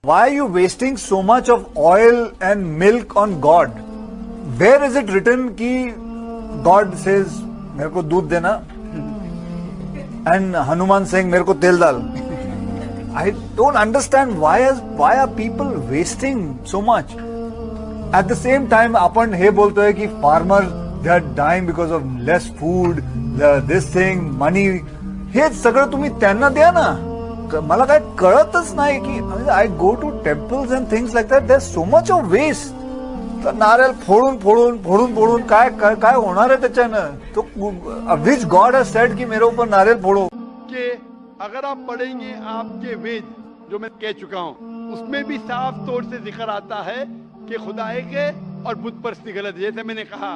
Why are you wasting so much of oil and milk on God? Where is it written कि God says मेरे को दूध देना and Hanuman saying मेरे को तेल डाल? I don't understand why are people wasting so much? At the same time आपण हे बोलतोय कि farmers they are dying because of less food, this thing, money. हे सगळं तुम्ही त्यांना द्या ना. मला काय कळतच नाही की I go to temples and things like that there so much of waste. तर नारळ फोडून फोडून फोडून फोडून काय काय काय होणार आहे त्याच्यानं. तो विच गॉड हैज सेड कि मेरे ऊपर नारियल फोड़ो. कि अगर आप पढ़ेंगे आपके वेद जो मैं कह चुका हूं उसमें भी साफ तौर से जिक्र आता है कि खुदा एक है और बुत परस्ती गलत है. जैसे मैंने कहा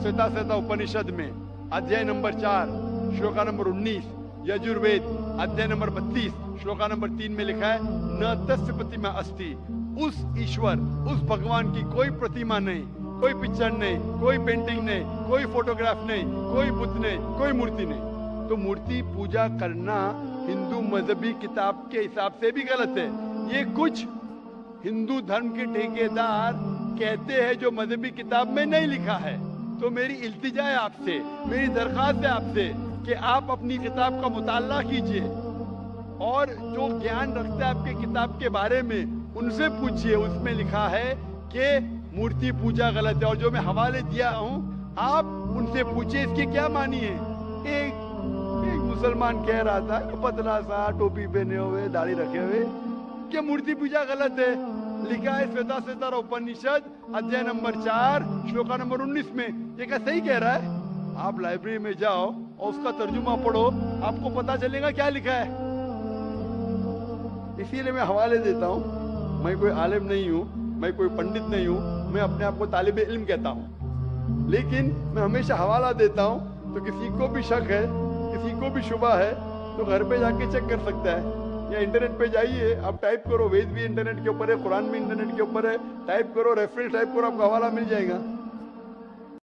श्वेता उपनिषद में अध्याय नंबर 4 श्लोका नंबर 19, यजुर्वेद अध्याय नंबर 32 श्लोका नंबर 3 में लिखा है न तस्य प्रतिमा अस्ति. उस ईश्वर उस भगवान की कोई प्रतिमा नहीं, कोई पिक्चर नहीं, कोई पेंटिंग नहीं, कोई फोटोग्राफ नहीं, कोई बुत नहीं, कोई मूर्ति नहीं. तो मूर्ति पूजा करना हिंदू मजहबी किताब के हिसाब से भी गलत है. ये कुछ हिंदू धर्म के ठेकेदार कहते हैं जो मजहबी किताब में नहीं लिखा है. तो मेरी इल्तिजा है आपसे, मेरी दरख्वास्त है आपसे कि आप अपनी किताब का मुताला कीजिए और जो ज्ञान रखता है आपके किताब के बारे में उनसे पूछिए. उसमें लिखा है कि मूर्ति पूजा गलत है. और जो मैं हवाले दिया हूं आप उनसे पूछिए इसकी क्या मानी है. एक मुसलमान कह रहा था पतला सा टोपी पहने हुए दाढ़ी रखे हुए कि मूर्ति पूजा गलत है. लिखा है श्वेता उपनिषद अध्याय नंबर 4 श्लोका नंबर 19 में. ये क्या सही कह रहा है? आप लाइब्रेरी में जाओ और उसका तर्जुमा पढ़ो, आपको पता चलेगा क्या लिखा है. इसीलिए मैं हवाले देता हूँ. मैं कोई आलिम नहीं हूँ, मैं कोई पंडित नहीं हूँ, मैं अपने आप को तालिब इल्म कहता हूँ, लेकिन मैं हमेशा हवाला देता हूँ. तो किसी को भी शक है, किसी को भी शुबा है तो घर पे जाके चेक कर सकता है या इंटरनेट पे जाइए, आप टाइप करो, वेद भी इंटरनेट के ऊपर है, कुरान भी इंटरनेट के ऊपर है, टाइप करो, रेफरेंस टाइप करो, आपको हवाला मिल जाएगा.